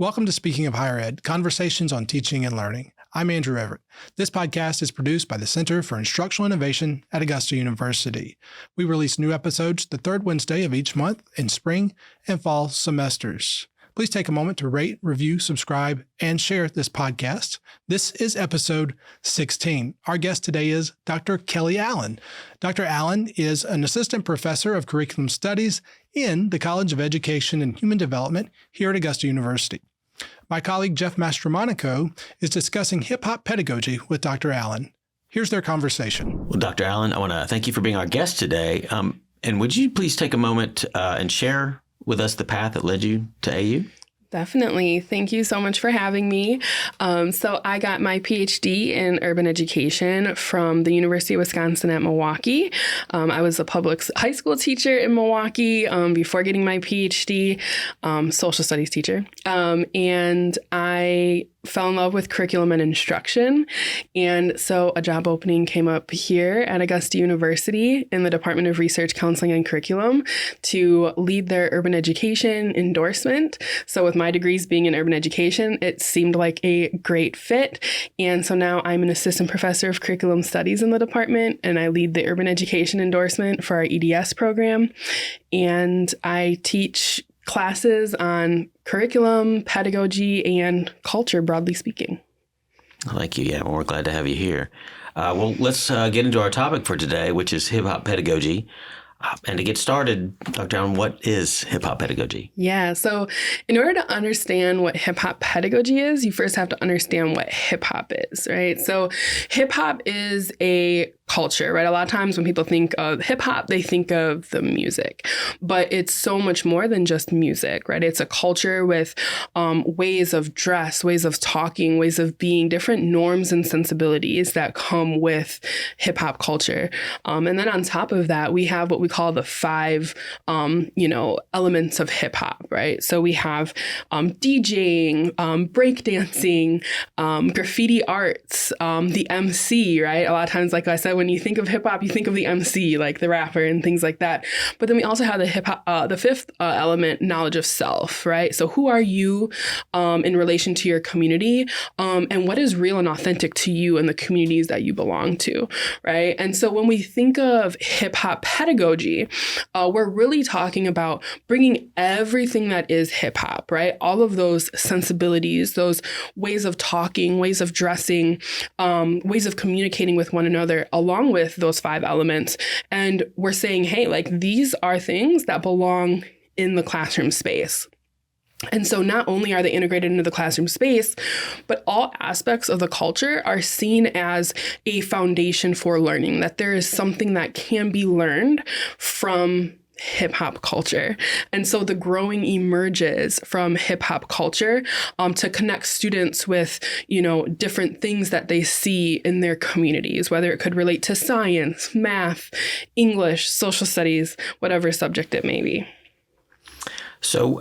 Welcome to Speaking of Higher Ed, Conversations on Teaching and Learning. I'm Andrew Everett. This podcast is produced by the Center for Instructional Innovation at Augusta University. We release new episodes the third Wednesday of each month in spring and fall semesters. Please take a moment to rate, review, subscribe, and share this podcast. This is episode 16. Our guest today is Dr. Kelly Allen. Dr. Allen is an assistant professor of curriculum studies in the College of Education and Human Development here at Augusta University. My colleague Jeff Mastromonaco is discussing hip-hop pedagogy with Dr. Allen. Here's their conversation. Well, Dr. Allen, I want to thank you for being our guest today. And would you please take a moment and share with us the path that led you to AU? Definitely. Thank you so much for having me. So I got my PhD in urban education from the University of Wisconsin at Milwaukee. I was a public high school teacher in Milwaukee before getting my PhD, social studies teacher. And I fell in love with curriculum and instruction. And so a job opening came up here at Augusta University in the Department of Research, Counseling, and Curriculum to lead their urban education endorsement. So with my degrees being in urban education, it seemed like a great fit. And so now I'm an assistant professor of curriculum studies in the department, and I lead the urban education endorsement for our EDS program. And I teach classes on curriculum, pedagogy, and culture, broadly speaking. Thank you. Yeah, well, we're glad to have you here. Well, let's get into our topic for today, which is hip-hop pedagogy. And to get started, Dr. Allen, what is hip-hop pedagogy? Yeah, so in order to understand what hip-hop pedagogy is, you first have to understand what hip-hop is, right? So hip-hop is a culture, right? A lot of times when people think of hip hop, they think of the music, but it's so much more than just music, right? It's a culture with ways of dress, ways of talking, ways of being, different norms and sensibilities that come with hip hop culture. And then on top of that, we have what we call the five, elements of hip hop, right? So we have DJing, breakdancing, graffiti arts, the MC, right? A lot of times, like I said, when you think of hip hop, you think of the MC, like the rapper and things like that. But then we also have the fifth element, knowledge of self, right? So who are you in relation to your community, and what is real and authentic to you and the communities that you belong to, right? And so when we think of hip hop pedagogy, we're really talking about bringing everything that is hip hop, right? All of those sensibilities, those ways of talking, ways of dressing, ways of communicating with one another, along with those five elements. And we're saying, hey, like these are things that belong in the classroom space. And so not only are they integrated into the classroom space, but all aspects of the culture are seen as a foundation for learning, that there is something that can be learned from hip hop culture. And so the growing emerges from hip hop culture to connect students with, different things that they see in their communities, whether it could relate to science, math, English, social studies, whatever subject it may be. So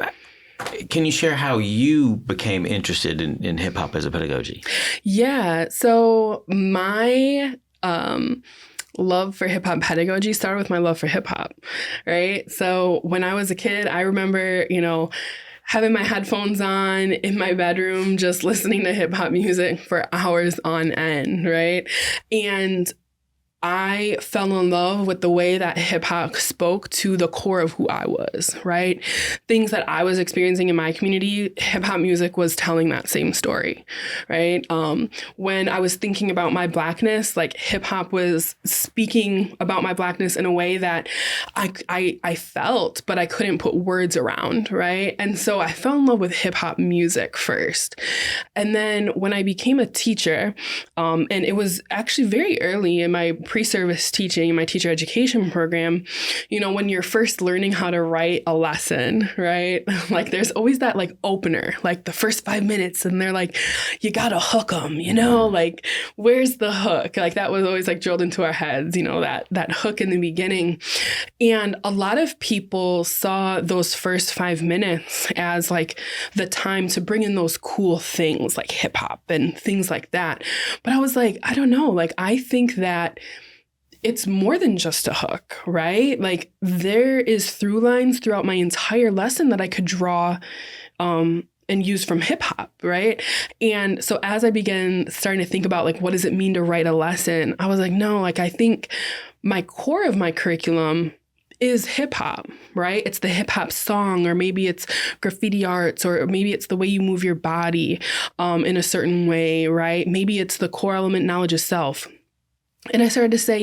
can you share how you became interested in hip hop as a pedagogy? Yeah. So my love for hip hop pedagogy started with my love for hip hop, right? So when I was a kid, I remember, having my headphones on in my bedroom, just listening to hip hop music for hours on end, right? And I fell in love with the way that hip hop spoke to the core of who I was, right? Things that I was experiencing in my community, hip hop music was telling that same story, right? When I was thinking about my Blackness, like hip hop was speaking about my Blackness in a way that I felt, but I couldn't put words around, right? And so I fell in love with hip hop music first. And then when I became a teacher, and it was actually very early in my pre-service teaching, my teacher education program, when you're first learning how to write a lesson, right? Like there's always that like opener, like the first 5 minutes, and they're like, you gotta hook them, like where's the hook? Like that was always like drilled into our heads, that hook in the beginning. And a lot of people saw those first 5 minutes as like the time to bring in those cool things like hip hop and things like that. But I was like, I don't know, like I think that it's more than just a hook, right? Like there is through lines throughout my entire lesson that I could draw and used from hip hop, right? And so as I began starting to think about like, what does it mean to write a lesson? I was like, no, like I think my core of my curriculum is hip hop, right? It's the hip hop song, or maybe it's graffiti arts, or maybe it's the way you move your body in a certain way, right? Maybe it's the core element knowledge of self. And I started to say,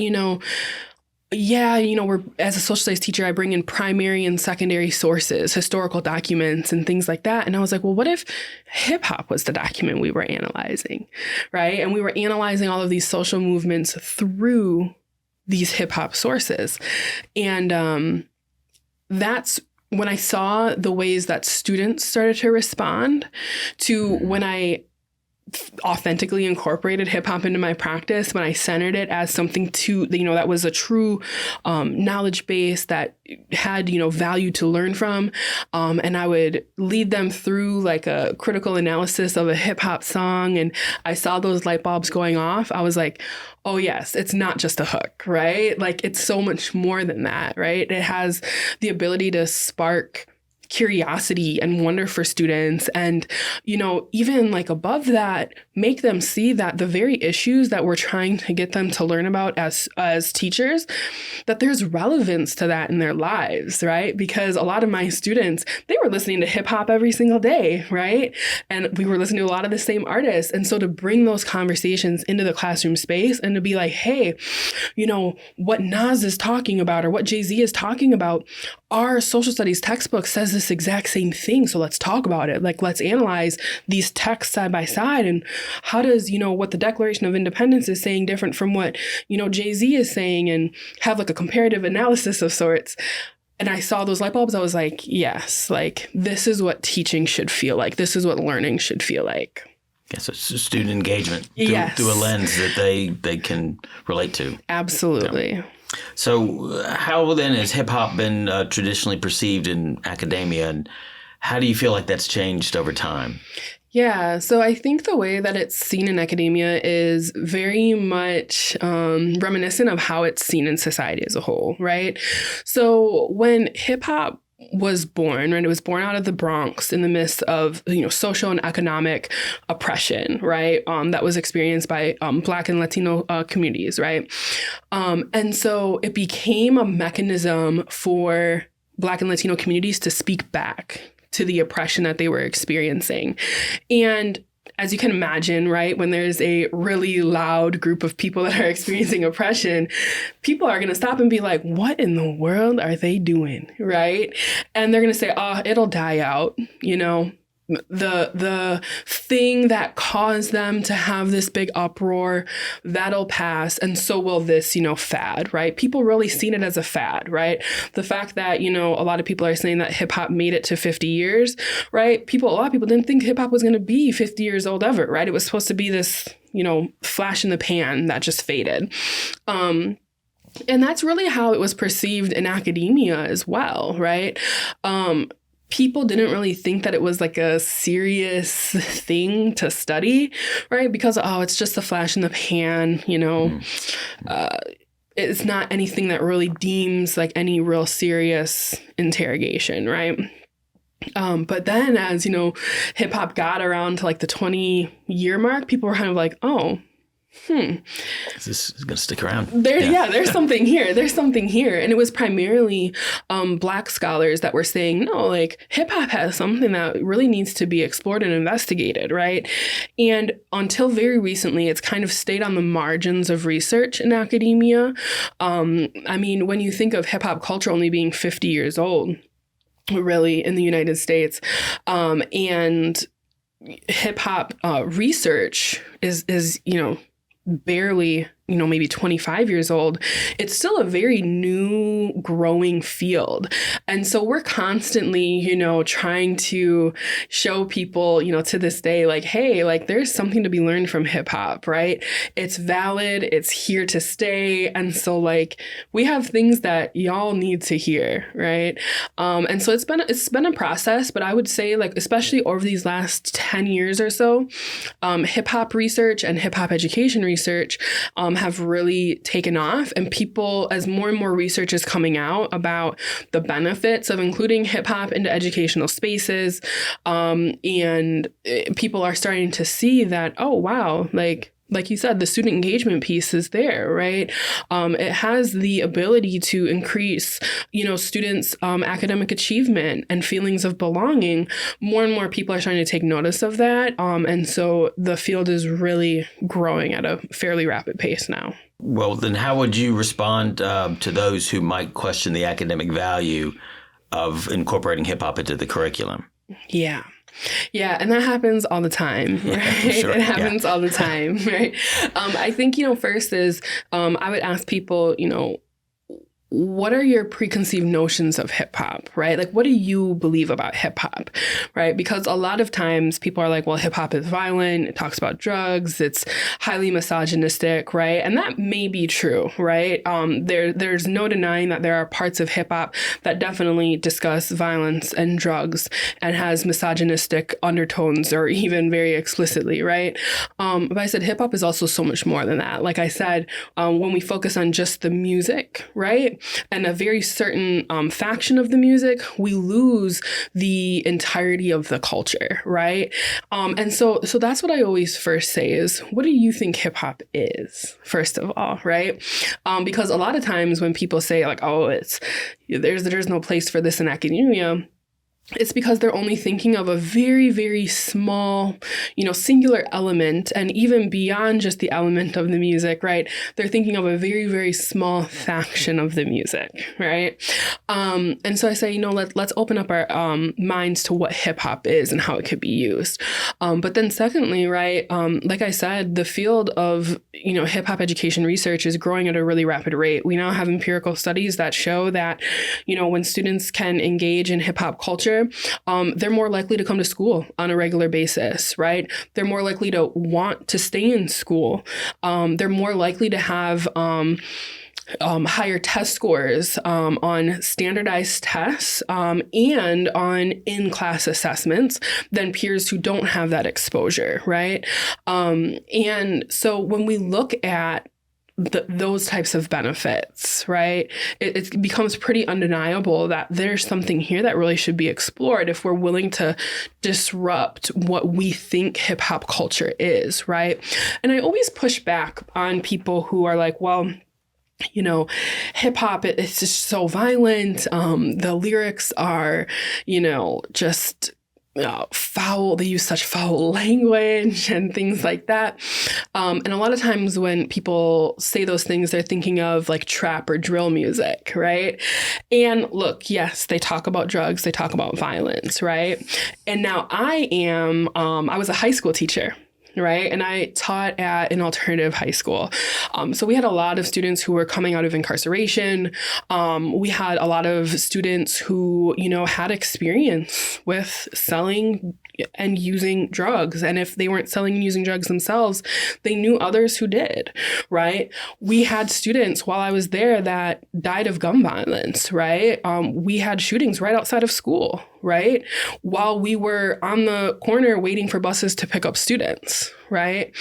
we're, as a social studies teacher, I bring in primary and secondary sources, historical documents and things like that. And I was like, well, what if hip hop was the document we were analyzing, right? And we were analyzing all of these social movements through these hip hop sources. And that's when I saw the ways that students started to respond to when I authentically incorporated hip hop into my practice, when I centered it as something that was a true knowledge base that had, value to learn from. And I would lead them through like a critical analysis of a hip hop song. And I saw those light bulbs going off. I was like, oh yes, it's not just a hook, right? Like it's so much more than that, right? It has the ability to spark curiosity and wonder for students. And, even like above that, make them see that the very issues that we're trying to get them to learn about as teachers, that there's relevance to that in their lives, right? Because a lot of my students, they were listening to hip hop every single day, right? And we were listening to a lot of the same artists. And so to bring those conversations into the classroom space and to be like, hey, what Nas is talking about or what Jay-Z is talking about, our social studies textbook says this exact same thing. So let's talk about it. Like, let's analyze these texts side by side. And how does, what the Declaration of Independence is saying different from what, Jay-Z is saying, and have like a comparative analysis of sorts. And I saw those light bulbs. I was like, yes, like this is what teaching should feel like. This is what learning should feel like. Yes, it's student engagement Yes. through a lens that they can relate to. Absolutely. So how then has hip hop been traditionally perceived in academia, and how do you feel like that's changed over time? Yeah, so I think the way that it's seen in academia is very much reminiscent of how it's seen in society as a whole, right? So when hip hop was born, right? It was born out of the Bronx in the midst of, social and economic oppression, right? That was experienced by Black and Latino communities, right? And so it became a mechanism for Black and Latino communities to speak back to the oppression that they were experiencing. And as you can imagine, right, when there's a really loud group of people that are experiencing oppression, people are going to stop and be like, what in the world are they doing, right? And they're going to say, oh, it'll die out, the thing that caused them to have this big uproar, that'll pass. And so will this, fad, right? People really seen it as a fad, right? The fact that, a lot of people are saying that hip hop made it to 50 years, right? A lot of people didn't think hip hop was going to be 50 years old ever, right? It was supposed to be this, flash in the pan that just faded. And that's really how it was perceived in academia as well, right? People didn't really think that it was like a serious thing to study, right? Because, it's just a flash in the pan, it's not anything that really deems like any real serious interrogation, right? But then as, hip hop got around to like the 20-year mark, people were kind of like, oh, Is this going to stick around? There's something here. There's something here. And it was primarily Black scholars that were saying, no, like hip hop has something that really needs to be explored and investigated, right? And until very recently, it's kind of stayed on the margins of research in academia. When you think of hip hop culture only being 50 years old, really, in the United States, and hip hop research is barely, maybe 25 years old, it's still a very new growing field. And so we're constantly, trying to show people, to this day, like, hey, like there's something to be learned from hip hop, right? It's valid. It's here to stay. And so like we have things that y'all need to hear, right? And so it's been a process, but I would say like, especially over these last 10 years or so, hip hop research and hip hop education research have really taken off, and people, as more and more research is coming out about the benefits of including hip hop into educational spaces, and people are starting to see that, oh, wow, like you said, the student engagement piece is there, right? It has the ability to increase, students' academic achievement and feelings of belonging. More and more people are starting to take notice of that. And so the field is really growing at a fairly rapid pace now. Well, then how would you respond to those who might question the academic value of incorporating hip hop into the curriculum? Yeah. Yeah, and that happens all the time, right? Yeah, sure. It happens all the time, right? I think, first is I would ask people, what are your preconceived notions of hip hop, right? Like, what do you believe about hip hop, right? Because a lot of times people are like, well, hip hop is violent. It talks about drugs. It's highly misogynistic, right? And that may be true, right? There's no denying that there are parts of hip hop that definitely discuss violence and drugs and has misogynistic undertones, or even very explicitly, right? But I said hip hop is also so much more than that. Like I said, when we focus on just the music, right? And a very certain faction of the music, we lose the entirety of the culture, right? And so that's what I always first say is, what do you think hip hop is, first of all, right? Because a lot of times when people say like, oh, there's no place for this in academia, it's because they're only thinking of a very, very small, singular element, and even beyond just the element of the music, right? They're thinking of a very, very small faction of the music, right? And so I say, let's open up our minds to what hip hop is and how it could be used. But then secondly, right, like I said, the field of, hip hop education research is growing at a really rapid rate. We now have empirical studies that show that, when students can engage in hip hop culture, they're more likely to come to school on a regular basis, right? They're more likely to want to stay in school. They're more likely to have higher test scores on standardized tests and on in-class assessments than peers who don't have that exposure, right? And so when we look at those types of benefits, right? It becomes pretty undeniable that there's something here that really should be explored if we're willing to disrupt what we think hip hop culture is, right? And I always push back on people who are like, well, hip hop, it's just so violent. The lyrics are, just foul. They use such foul language and things like that. And a lot of times when people say those things, they're thinking of like trap or drill music, right? And look, yes, they talk about drugs, they talk about violence, right? And now I was a high school teacher, right? And I taught at an alternative high school. So we had a lot of students who were coming out of incarceration. We had a lot of students who, had experience with selling and using drugs. And if they weren't selling and using drugs themselves, they knew others who did, right? We had students while I was there that died of gun violence, right? We had shootings right outside of school, right? While we were on the corner waiting for buses to pick up students, right?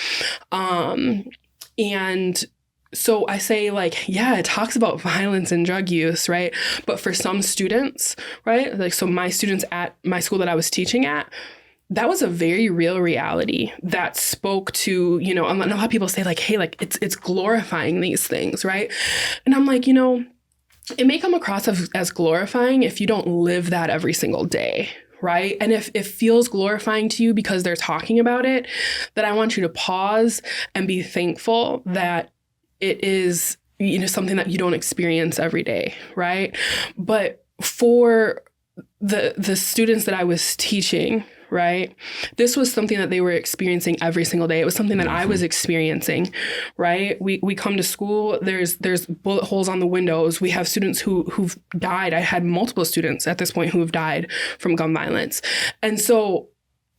And so I say like, yeah, it talks about violence and drug use, right? But for some students, right? Like, so my students at my school that I was teaching at, that was a very real reality that spoke to, and a lot of people say like, hey, like it's glorifying these things, right? And I'm like, it may come across as glorifying if you don't live that every single day, right? And if it feels glorifying to you because they're talking about it, then I want you to pause and be thankful that it is, something that you don't experience every day, right? But for the students that I was teaching, right, this was something that they were experiencing every single day. It was something that I was experiencing, right? We come to school, there's bullet holes on the windows. We have students who've died. I had multiple students at this point who have died from gun violence. And so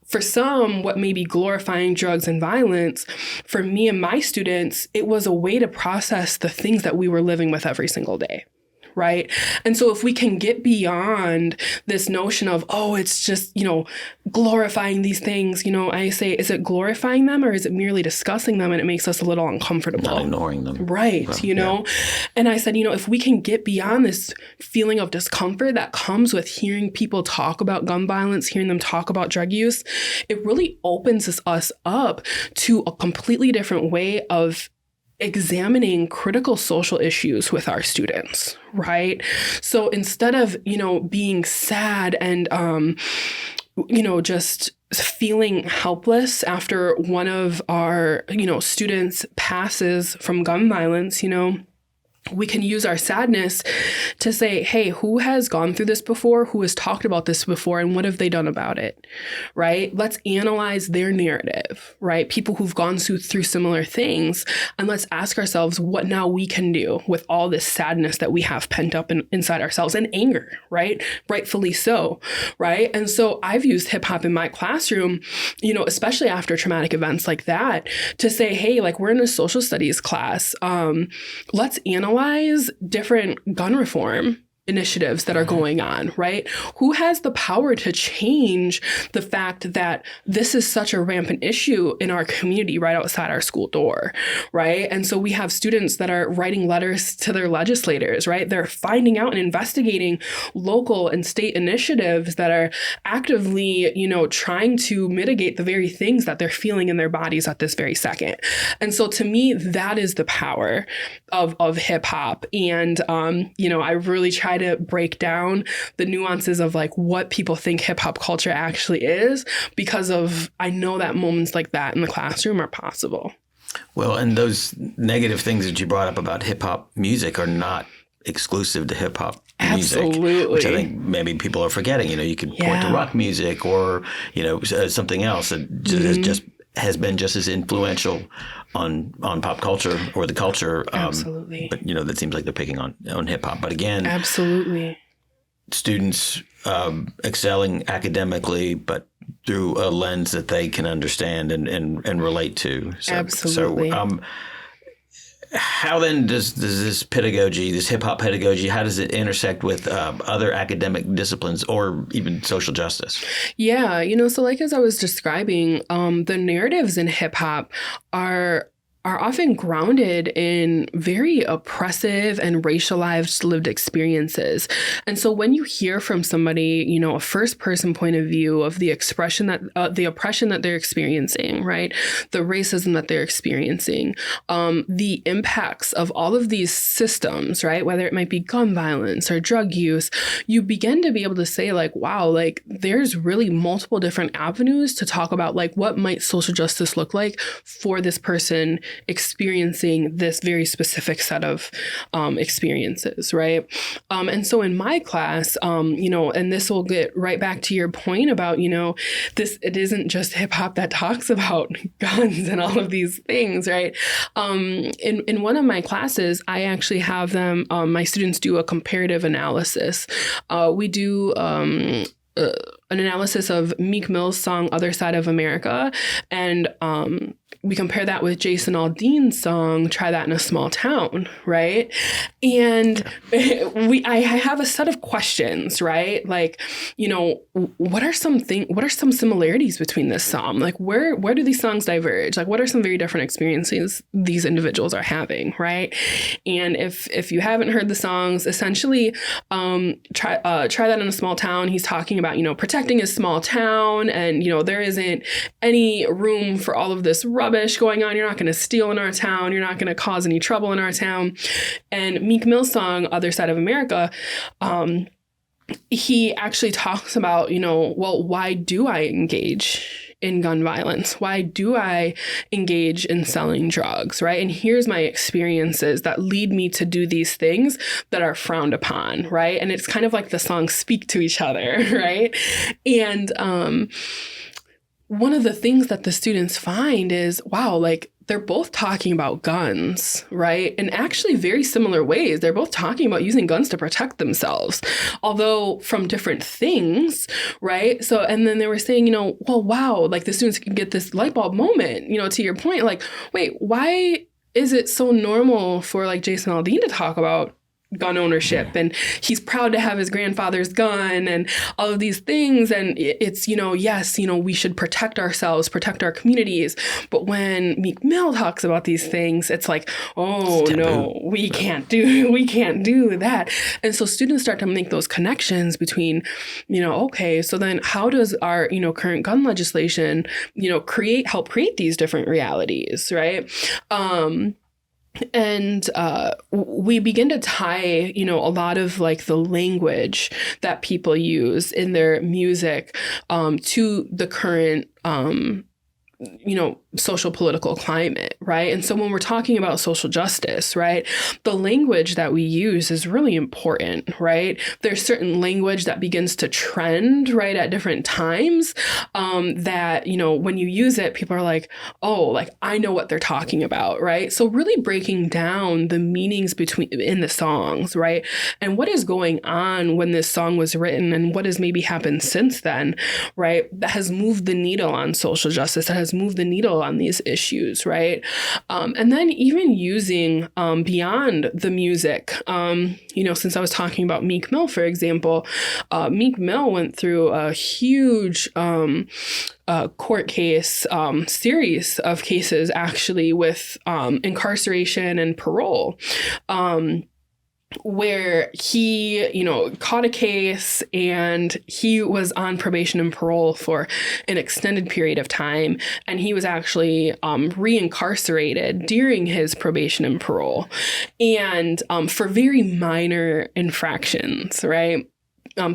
for some, what may be glorifying drugs and violence, for me and my students, it was a way to process the things that we were living with every single day, right? And so if we can get beyond this notion of, oh, it's just, glorifying these things, I say, is it glorifying them or is it merely discussing them and it makes us a little uncomfortable? Not ignoring them. Right, Yeah. And I said, if we can get beyond this feeling of discomfort that comes with hearing people talk about gun violence, hearing them talk about drug use, it really opens us up to a completely different way of examining critical social issues with our students, right? So instead of, being sad and, just feeling helpless after one of our, students passes from gun violence, we can use our sadness to say, hey, who has gone through this before? Who has talked about this before? And what have they done about it? Right? Let's analyze their narrative, right? People who've gone through similar things. And let's ask ourselves what now we can do with all this sadness that we have pent up inside ourselves and anger, right? Rightfully so, right? And so I've used hip hop in my classroom, especially after traumatic events like that, to say, hey, like we're in a social studies class. Let's analyze different gun reform initiatives that are going on, right? Who has the power to change the fact that this is such a rampant issue in our community right outside our school door, right? And so we have students that are writing letters to their legislators, right? They're finding out and investigating local and state initiatives that are actively, trying to mitigate the very things that they're feeling in their bodies at this very second. And so to me, that is the power of hip hop. And, I really try to break down the nuances of like what people think hip hop culture actually is, because I know that moments like that in the classroom are possible. Well, and those negative things that you brought up about hip hop music are not exclusive to hip hop music, Absolutely. which I think maybe people are forgetting. You can point to rock music or, something else that has been just as influential on pop culture or the culture. Absolutely. But, that seems like they're picking on hip hop. But again, absolutely, students excelling academically, but through a lens that they can understand and relate to. So, absolutely. So, how then does this pedagogy, this hip hop pedagogy, how does it intersect with other academic disciplines or even social justice? Yeah, so like as I was describing, the narratives in hip hop are often grounded in very oppressive and racialized lived experiences. And so when you hear from somebody, a first person point of view of the oppression that they're experiencing, right? The racism that they're experiencing, the impacts of all of these systems, right? Whether it might be gun violence or drug use, you begin to be able to say like, wow, like there's really multiple different avenues to talk about like what might social justice look like for this person experiencing this very specific set of experiences, right? And so in my class, and this will get right back to your point about, it isn't just hip hop that talks about guns and all of these things, right? In one of my classes, I actually have them, my students do a comparative analysis. We do an analysis of Meek Mill's song "Other Side of America," and we compare that with Jason Aldean's song "Try That in a Small Town," right? And I have a set of questions, right? Like, what are some similarities between this song? Like, where do these songs diverge? Like, what are some very different experiences these individuals are having, right? And if you haven't heard the songs, essentially, try that in a small town. He's talking about protecting his small town, and there isn't any room for all of this rubbish going on. You're not going to steal in our town. You're not going to cause any trouble in our town. And Meek Mill's song, "Other Side of America," he actually talks about, well, why do I engage in gun violence? Why do I engage in selling drugs, right? And here's my experiences that lead me to do these things that are frowned upon, right? And it's kind of like the songs speak to each other, right? And one of the things that the students find is, wow, like they're both talking about guns, right? In actually very similar ways. They're both talking about using guns to protect themselves, although from different things, right? So, and then they were saying, well, wow, like the students can get this light bulb moment, to your point, like, wait, why is it so normal for like Jason Aldean to talk about gun ownership, and he's proud to have his grandfather's gun and all of these things. And it's, yes, we should protect ourselves, protect our communities. But when Meek Mill talks about these things, it's like, oh no, we can't do that. And so students start to make those connections between, okay, so then how does our, current gun legislation, help create these different realities, right? And we begin to tie, a lot of like the language that people use in their music to the current social political climate, right? And so when we're talking about social justice, right, the language that we use is really important, right? There's certain language that begins to trend, right, at different times that, when you use it, people are like, oh, like I know what they're talking about, right? So really breaking down the meanings in the songs, right? And what is going on when this song was written and what has maybe happened since then, right? That has moved the needle on social justice, that has moved the needle on these issues, right? And then even using beyond the music, since I was talking about Meek Mill, for example, Meek Mill went through a huge court case, series of cases actually with incarceration and parole. Where he, caught a case and he was on probation and parole for an extended period of time. And he was actually reincarcerated during his probation and parole, and for very minor infractions, right?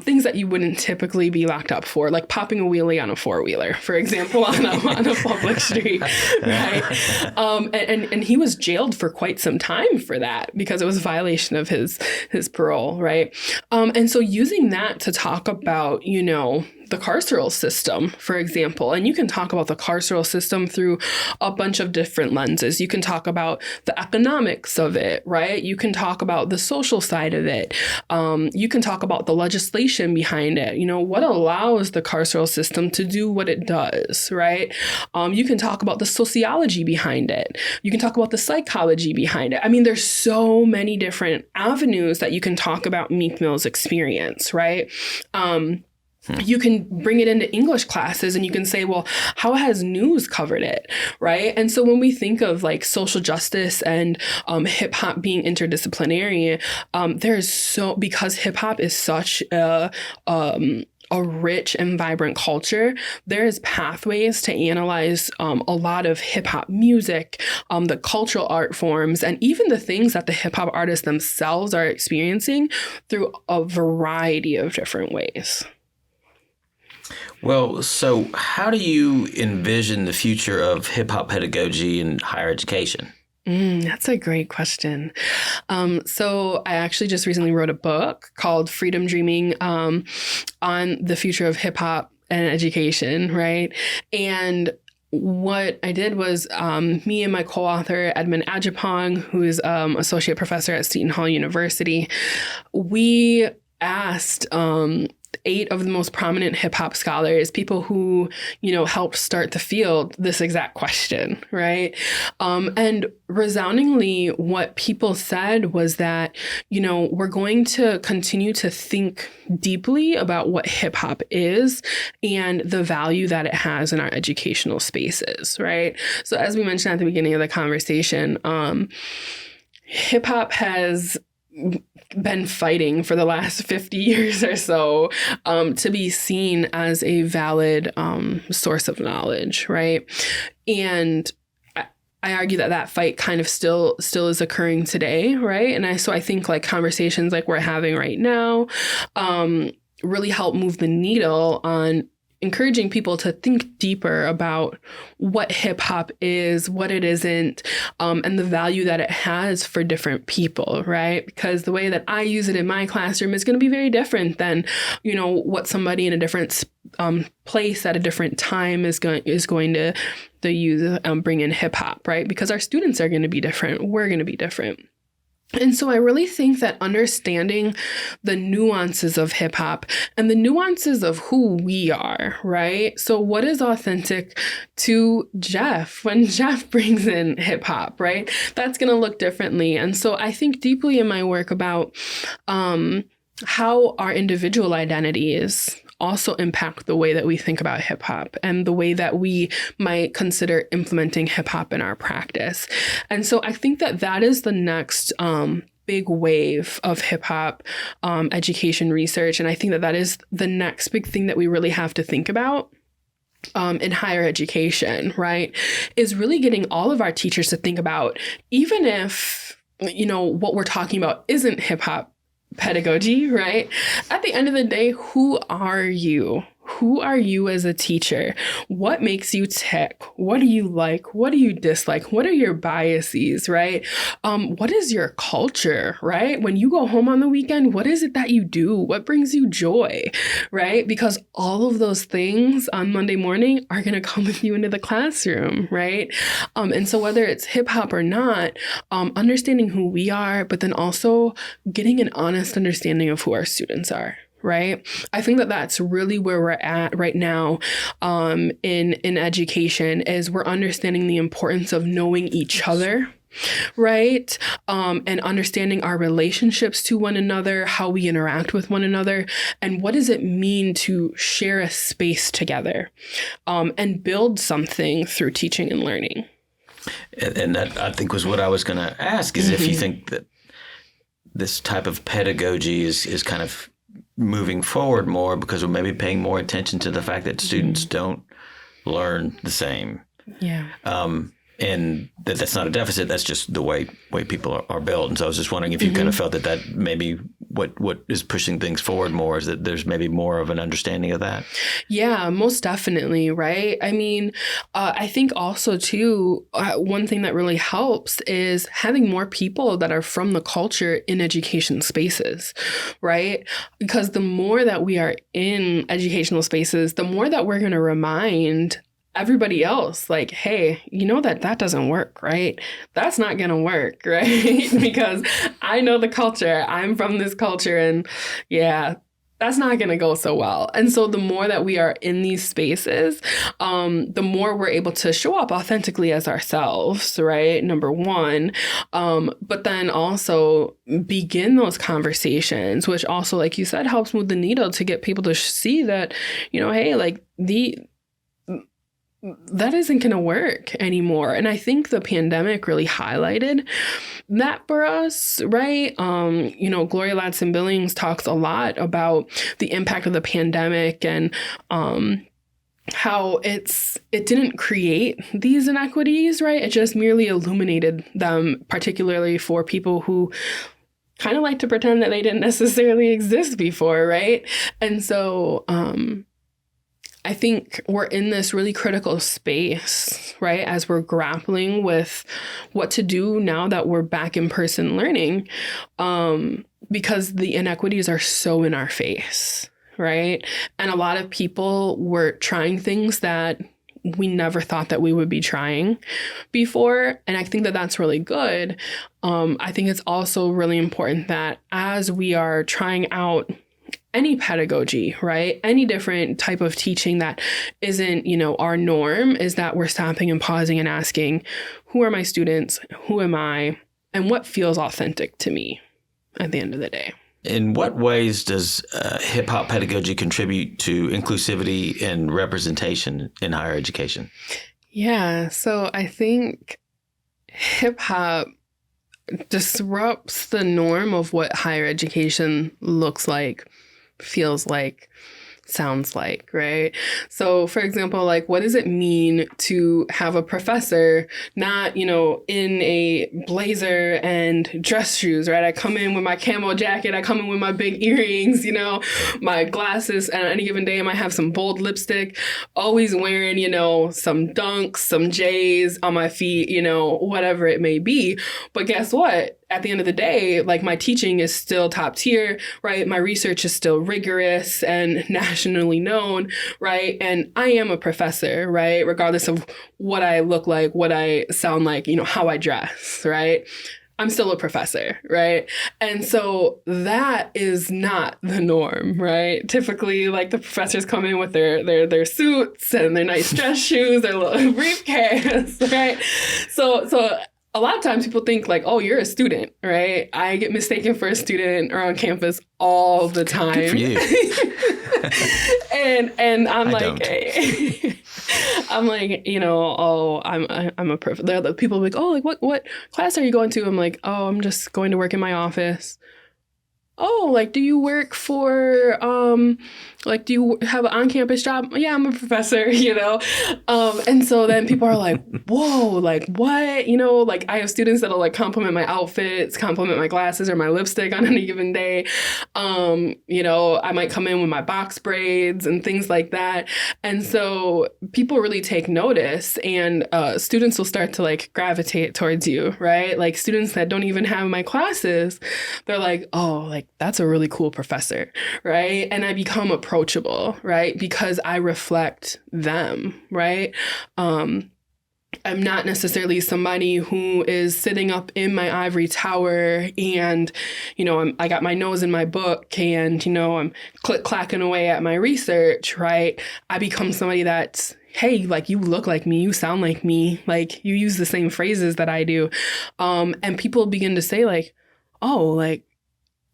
Things that you wouldn't typically be locked up for, like popping a wheelie on a four-wheeler, for example, on a public street, right? And he was jailed for quite some time for that because it was a violation of his parole, right? And so using that to talk about, the carceral system, for example, and you can talk about the carceral system through a bunch of different lenses. You can talk about the economics of it, right? You can talk about the social side of it. You can talk about the legislation behind it. What allows the carceral system to do what it does, right? You can talk about the sociology behind it. You can talk about the psychology behind it. I mean, there's so many different avenues that you can talk about Meek Mill's experience, right? You can bring it into English classes and you can say, well, how has news covered it, right? And so when we think of like social justice and hip hop being interdisciplinary, because hip hop is such a rich and vibrant culture, there's pathways to analyze a lot of hip hop music, the cultural art forms, and even the things that the hip hop artists themselves are experiencing through a variety of different ways. Well, so how do you envision the future of hip-hop pedagogy in higher education? That's a great question. So I actually just recently wrote a book called Freedom Dreaming on the future of hip-hop and education, right? And what I did was me and my co-author, Edmund Ajapong, who is associate professor at Seton Hall University, we asked 8 of the most prominent hip hop scholars, people who, helped start the field, this exact question, right? And resoundingly, what people said was that, we're going to continue to think deeply about what hip hop is and the value that it has in our educational spaces, right? So as we mentioned at the beginning of the conversation, hip hop has been fighting for the last 50 years or so to be seen as a valid source of knowledge, right? And I argue that fight kind of still is occurring today, right? And I think like conversations like we're having right now really help move the needle on encouraging people to think deeper about what hip hop is, what it isn't, and the value that it has for different people, right? Because the way that I use it in my classroom is going to be very different than, what somebody in a different place at a different time is going to use, bring in hip hop, right? Because our students are going to be different. We're going to be different. And so I really think that understanding the nuances of hip hop and the nuances of who we are, right? So what is authentic to Jeff when Jeff brings in hip hop, right? That's going to look differently. And so I think deeply in my work about how our individual identities also impact the way that we think about hip hop and the way that we might consider implementing hip hop in our practice. And so I think that that is the next big wave of hip hop education research. And I think that that is the next big thing that we really have to think about in higher education, right? Is really getting all of our teachers to think about, even if, what we're talking about isn't hip hop pedagogy, right? At the end of the day, who are you? Who are you as a teacher? What makes you tick? What do you like? What do you dislike? What are your biases, right? What is your culture, right? When you go home on the weekend, what is it that you do? What brings you joy, right? Because all of those things on Monday morning are going to come with you into the classroom, right? And so whether it's hip hop or not, understanding who we are, but then also getting an honest understanding of who our students are. Right. I think that that's really where we're at right now in education, is we're understanding the importance of knowing each other. Right. And understanding our relationships to one another, how we interact with one another, and what does it mean to share a space together and build something through teaching and learning. And that, I think, was what I was going to ask, is if you think that this type of pedagogy is kind of moving forward more because we're maybe paying more attention to the fact that students don't learn the same. Yeah. And that's not a deficit. That's just the way people are built. And so I was just wondering if you kind of felt that maybe what is pushing things forward more is that there's maybe more of an understanding of that. Yeah, most definitely. Right. I mean, I think also too, one thing that really helps is having more people that are from the culture in education spaces. Right. Because the more that we are in educational spaces, the more that we're going to remind everybody else, like, hey, that doesn't work, right? That's not going to work, right? Because I know the culture. I'm from this culture, and yeah, that's not going to go so well. And so the more that we are in these spaces, the more we're able to show up authentically as ourselves, right? Number one. But then also begin those conversations, which also, like you said, helps move the needle to get people to see that, hey, like that isn't going to work anymore. And I think the pandemic really highlighted that for us, right? Gloria Ladson-Billings talks a lot about the impact of the pandemic and how it didn't create these inequities, right? It just merely illuminated them, particularly for people who kind of like to pretend that they didn't necessarily exist before, right? And so I think we're in this really critical space, right, as we're grappling with what to do now that we're back in person learning, because the inequities are so in our face, right? And a lot of people were trying things that we never thought that we would be trying before. And I think that that's really good. I think it's also really important that as we are trying out any pedagogy, right? Any different type of teaching that isn't, our norm, is that we're stopping and pausing and asking, who are my students? Who am I? And what feels authentic to me at the end of the day? In what ways does hip hop pedagogy contribute to inclusivity and representation in higher education? Yeah, so I think hip hop disrupts the norm of what higher education looks like, feels like, sounds like, right? So for example, like, what does it mean to have a professor not, in a blazer and dress shoes, right? I come in with my camo jacket, I come in with my big earrings, my glasses, and on any given day I might have some bold lipstick, always wearing, some Dunks, some J's on my feet, whatever it may be. But guess what? At the end of the day, like, my teaching is still top tier, right? My research is still rigorous and nationally known, right? And I am a professor, right? Regardless of what I look like, what I sound like, how I dress, right? I'm still a professor, right? And so that is not the norm, right? Typically, like the professors come in with their suits and their nice dress shoes, their little briefcase, right? So a lot of times people think like, oh, you're a student, right? I get mistaken for a student around campus all the time. Good for you. and I'm I like, don't. hey. I'm like, oh, I'm a professor. The people are like, oh, like what class are you going to? I'm like, oh, I'm just going to work in my office. Oh, like, do you work for, like, do you have an on-campus job? Yeah, I'm a professor, And so then people are like, whoa, like, what? Like, I have students that'll, like, compliment my outfits, compliment my glasses or my lipstick on any given day. I might come in with my box braids and things like that. And so people really take notice, and students will start to, like, gravitate towards you, right? Like, students that don't even have my classes, they're like, oh, like, that's a really cool professor, right? And I become approachable, right? Because I reflect them, right? I'm not necessarily somebody who is sitting up in my ivory tower and, I got my nose in my book and, I'm click-clacking away at my research, right? I become somebody that's, hey, like, you look like me, you sound like me, like, you use the same phrases that I do. And people begin to say, like, oh, like,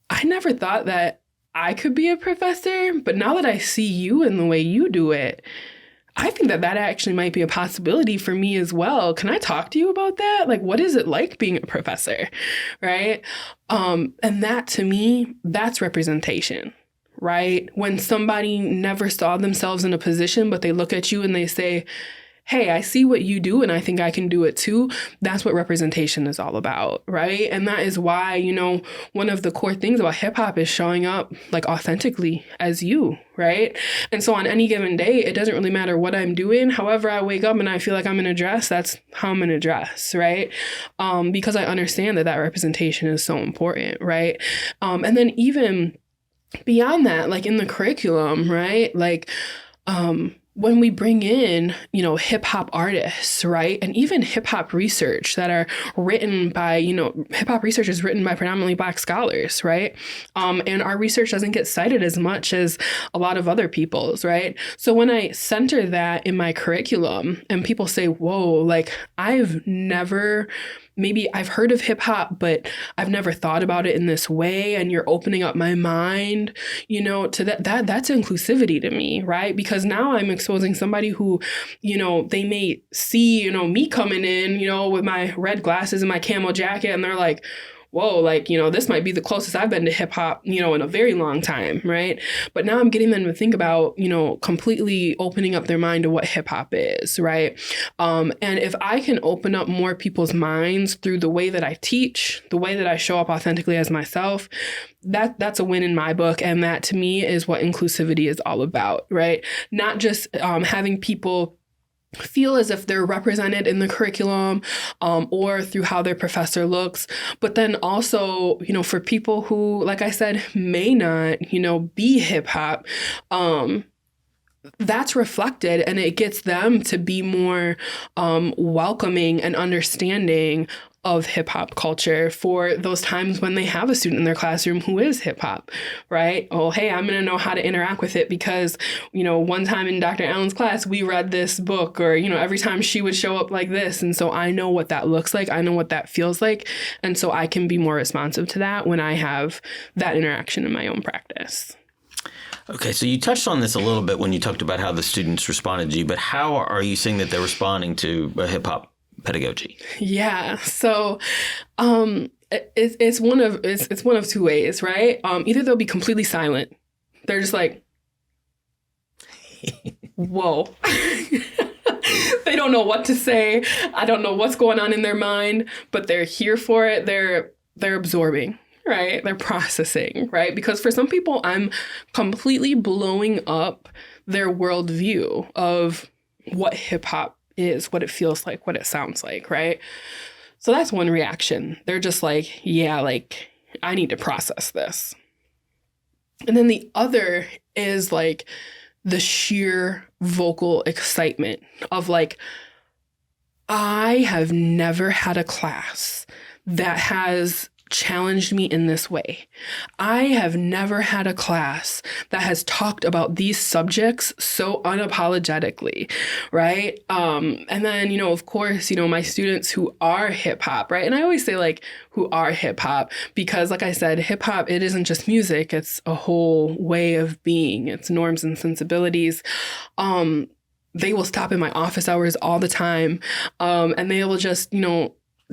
I never thought that I could be a professor, but now that I see you and the way you do it, I think that actually might be a possibility for me as well. Can I talk to you about that? Like, what is it like being a professor, right? And that, to me, that's representation, right? When somebody never saw themselves in a position, but they look at you and they say, hey, I see what you do and I think I can do it too. That's what representation is all about, right? And that is why, one of the core things about hip hop is showing up like authentically as you, right? And so on any given day, it doesn't really matter what I'm doing. However, I wake up and I feel like I'm in a dress, that's how I'm in a dress, right? Because I understand that representation is so important, right? And then even beyond that, like in the curriculum, right? Like, when we bring in, hip hop artists, right? And even hip hop research that are written by, hip hop research is written by predominantly Black scholars, right? And our research doesn't get cited as much as a lot of other people's, right? So when I center that in my curriculum and people say, whoa, like maybe I've heard of hip hop, but I've never thought about it in this way. And you're opening up my mind, to that's inclusivity to me, right? Because now I'm exposing somebody who, they may see, me coming in, with my red glasses and my camo jacket, and they're like, whoa, like, this might be the closest I've been to hip hop, in a very long time, right? But now I'm getting them to think about, completely opening up their mind to what hip hop is, right? And if I can open up more people's minds through the way that I teach, the way that I show up authentically as myself, that's a win in my book. And that to me is what inclusivity is all about, right? Not just having people feel as if they're represented in the curriculum or through how their professor looks. But then also, for people who, like I said, may not, be hip hop, that's reflected and it gets them to be more welcoming and understanding of hip hop culture for those times when they have a student in their classroom who is hip hop, right? Oh, hey, I'm going to know how to interact with it because, one time in Dr. Allen's class, we read this book, or, every time she would show up like this. And so I know what that looks like. I know what that feels like. And so I can be more responsive to that when I have that interaction in my own practice. Okay, so you touched on this a little bit when you talked about how the students responded to you, but how are you seeing that they're responding to hip hop pedagogy? Yeah, so it's one of two ways, right? Either they'll be completely silent. They're just like, whoa. They don't know what to say. I don't know what's going on in their mind, but they're here for it. They're absorbing. Right? They're processing, right? Because for some people, I'm completely blowing up their worldview of what hip hop is, what it feels like, what it sounds like, right? So that's one reaction. They're just like, yeah, like, I need to process this. And then the other is like the sheer vocal excitement of like, I have never had a class that has challenged me in this way. I have never had a class that has talked about these subjects so unapologetically, right? And then, of course, my students who are hip hop, right? And I always say like who are hip hop because like I said, hip hop, it isn't just music, it's a whole way of being, it's norms and sensibilities. They will stop in my office hours all the time. And they will just,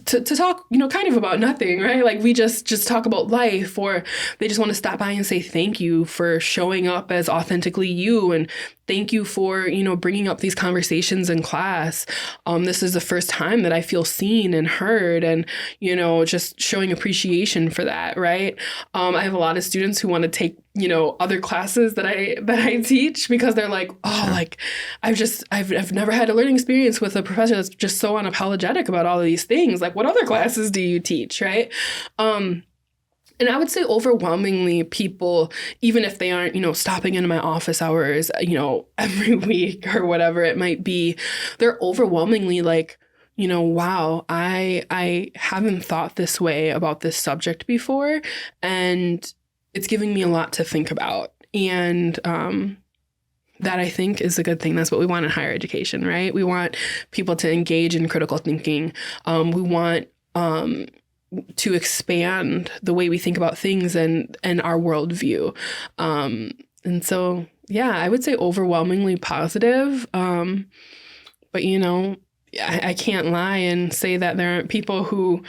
to talk, kind of about nothing, right? Like we just talk about life, or they just want to stop by and say thank you for showing up as authentically you, and thank you for, bringing up these conversations in class. This is the first time that I feel seen and heard, and, just showing appreciation for that, right? I have a lot of students who want to take, other classes that I teach because they're like, oh, like I've never had a learning experience with a professor that's just so unapologetic about all of these things. Like, what other classes do you teach, right? And I would say overwhelmingly people, even if they aren't, stopping into my office hours, every week or whatever it might be, they're overwhelmingly like, wow, I haven't thought this way about this subject before. And it's giving me a lot to think about. And that I think is a good thing. That's what we want in higher education, right? We want people to engage in critical thinking. We want to expand the way we think about things and our worldview. And so, yeah, I would say overwhelmingly positive. But, I can't lie and say that there aren't people who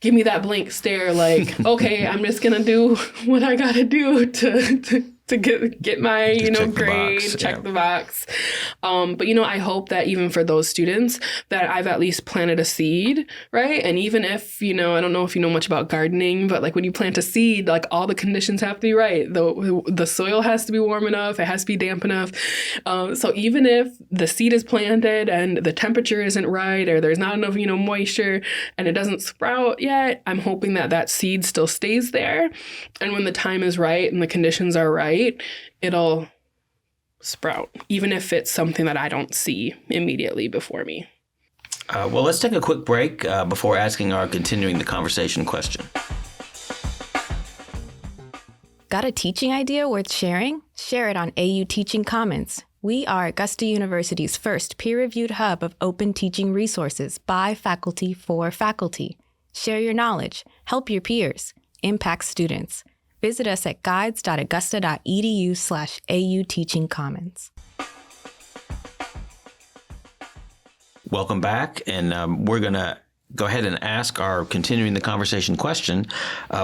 give me that blank stare like, okay, I'm just going to do what I got to do to get my, grade, check the box. But, I hope that even for those students that I've at least planted a seed, right? And even if, I don't know if you know much about gardening, but like when you plant a seed, like all the conditions have to be right. The soil has to be warm enough. It has to be damp enough. So even if the seed is planted and the temperature isn't right, or there's not enough, moisture and it doesn't sprout yet, I'm hoping that seed still stays there. And when the time is right and the conditions are right, it'll sprout, even if it's something that I don't see immediately before me. Well, let's take a quick break before asking our continuing the conversation question. Got a teaching idea worth sharing? Share it on AU Teaching Commons. We are Augusta University's first peer-reviewed hub of open teaching resources by faculty for faculty. Share your knowledge, help your peers, impact students. Visit us at guides.augusta.edu/AU Teaching Commons. Welcome back, and we're going to go ahead and ask our continuing the conversation question,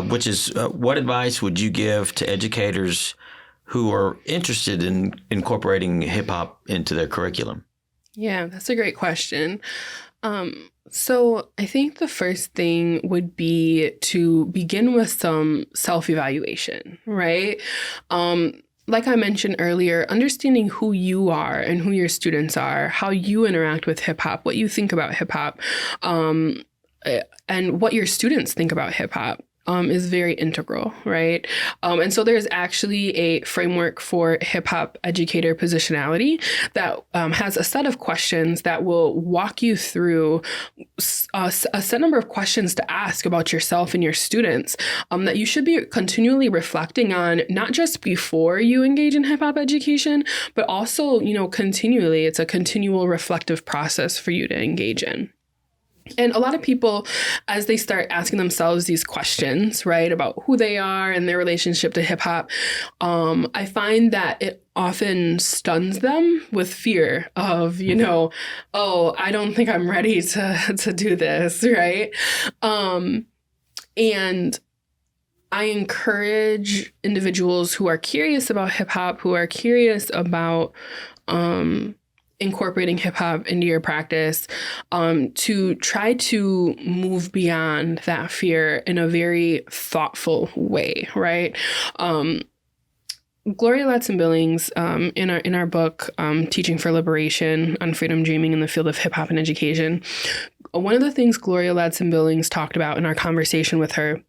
which is what advice would you give to educators who are interested in incorporating hip-hop into their curriculum? Yeah, that's a great question. So I think the first thing would be to begin with some self-evaluation, right? Like I mentioned earlier, understanding who you are and who your students are, how you interact with hip hop, what you think about hip hop, and what your students think about hip hop. Is very integral, right? And so there's actually a framework for hip hop educator positionality that has a set of questions that will walk you through a set number of questions to ask about yourself and your students that you should be continually reflecting on, not just before you engage in hip hop education, but also, continually. It's a continual reflective process for you to engage in. And a lot of people, as they start asking themselves these questions, right, about who they are and their relationship to hip hop, I find that it often stuns them with fear of, oh, I don't think I'm ready to do this, right? And I encourage individuals who are curious about hip hop, who are curious about incorporating hip hop into your practice, to try to move beyond that fear in a very thoughtful way, right? Gloria Ladson-Billings, in our book, Teaching for Liberation on Freedom Dreaming in the Field of Hip Hop and Education, one of the things Gloria Ladson-Billings talked about in our conversation with her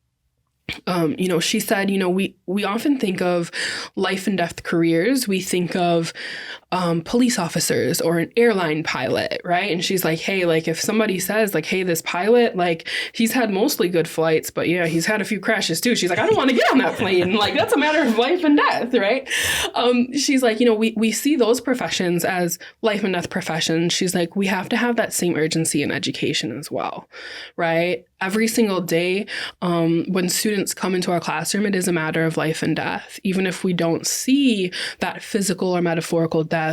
She said, we often think of life and death careers. We think of police officers or an airline pilot, right? And she's like, hey, like if somebody says like, hey, this pilot, like he's had mostly good flights, but yeah, he's had a few crashes too. She's like, I don't want to get on that plane. Like that's a matter of life and death, right? She's like, we see those professions as life and death professions. She's like, we have to have that same urgency in education as well, right? Every single day, when students come into our classroom, it is a matter of life and death. Even if we don't see that physical or metaphorical death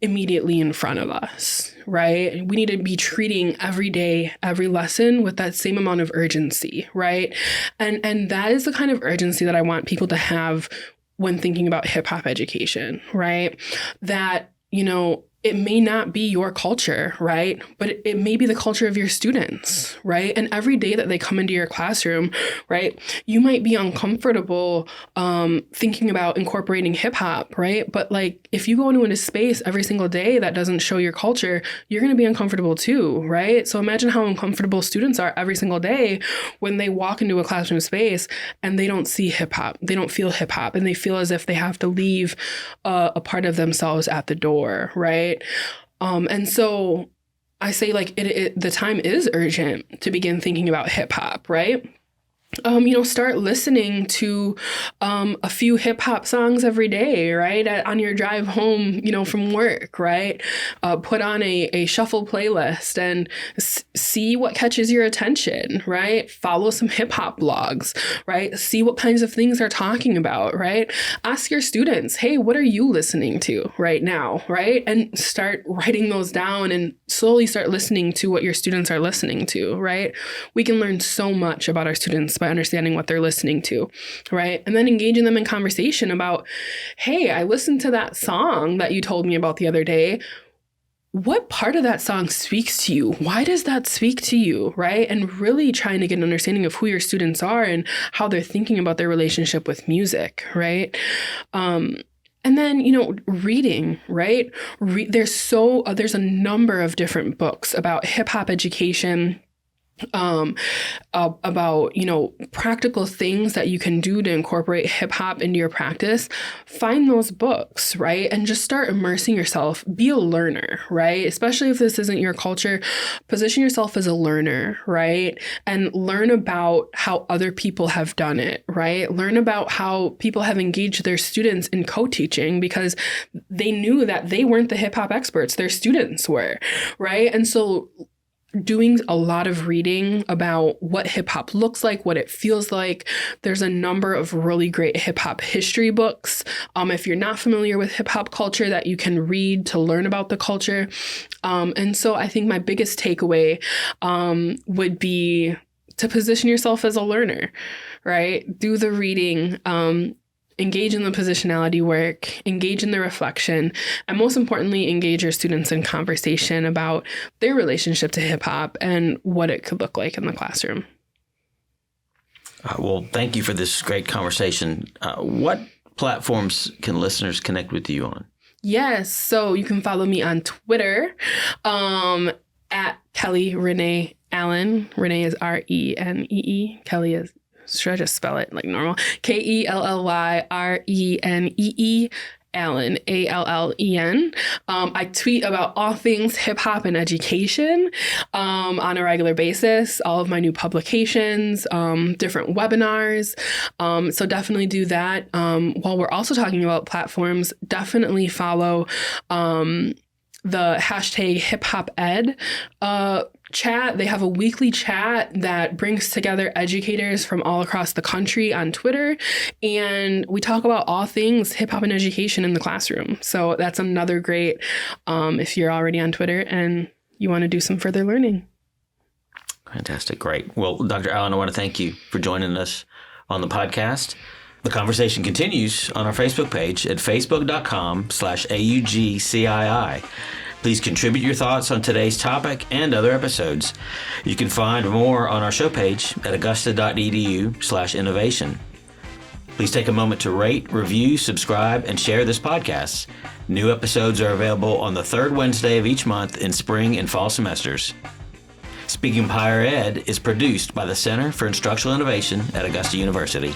immediately in front of us, right? We need to be treating every day, every lesson with that same amount of urgency, right? And that is the kind of urgency that I want people to have when thinking about hip hop education, right? That, it may not be your culture, right? But it may be the culture of your students, right? And every day that they come into your classroom, right, you might be uncomfortable thinking about incorporating hip hop, right? But like if you go into a space every single day that doesn't show your culture, you're going to be uncomfortable too, right? So imagine how uncomfortable students are every single day when they walk into a classroom space and they don't see hip hop, they don't feel hip hop, and they feel as if they have to leave a part of themselves at the door, right? And so I say like the time is urgent to begin thinking about hip hop, right? Start listening to a few hip hop songs every day, right? On your drive home, from work, right? Put on a shuffle playlist and see what catches your attention, right? Follow some hip hop blogs, right? See what kinds of things they're talking about, right? Ask your students, hey, what are you listening to right now, right? And start writing those down and slowly start listening to what your students are listening to, right? We can learn so much about our students by understanding what they're listening to, right? And then engaging them in conversation about, hey, I listened to that song that you told me about the other day. What part of that song speaks to you? Why does that speak to you, right? And really trying to get an understanding of who your students are and how they're thinking about their relationship with music, right? And then, reading, right? There's a number of different books about hip hop education, about, practical things that you can do to incorporate hip hop into your practice. Find those books, right? And just start immersing yourself. Be a learner, right? Especially if this isn't your culture, position yourself as a learner, right? And learn about how other people have done it, right? Learn about how people have engaged their students in co-teaching because they knew that they weren't the hip hop experts, their students were, right? And so doing a lot of reading about what hip hop looks like, what it feels like. There's a number of really great hip hop history books. If you're not familiar with hip hop culture, that you can read to learn about the culture. And so I think my biggest takeaway would be to position yourself as a learner, right? Do the reading, engage in the positionality work, engage in the reflection, and most importantly, engage your students in conversation about their relationship to hip hop and what it could look like in the classroom. Well, thank you for this great conversation. What platforms can listeners connect with you on? Yes, so you can follow me on Twitter at Kelly Renee Allen. Renee is Renee. Kelly is, should I just spell it like normal? KELLYRENEE Allen, ALLEN. I tweet about all things hip hop and education on a regular basis, all of my new publications, different webinars. So definitely do that. While we're also talking about platforms, definitely follow the hashtag hip hop ed chat. They have a weekly chat that brings together educators from all across the country on Twitter. And we talk about all things hip hop and education in the classroom. So that's another great, if you're already on Twitter and you want to do some further learning. Fantastic. Great. Well, Dr. Allen, I want to thank you for joining us on the podcast. The conversation continues on our Facebook page at facebook.com/AUGCII. Please contribute your thoughts on today's topic and other episodes. You can find more on our show page at augusta.edu/innovation. Please take a moment to rate, review, subscribe, and share this podcast. New episodes are available on the third Wednesday of each month in spring and fall semesters. Speaking of Higher Ed is produced by the Center for Instructional Innovation at Augusta University.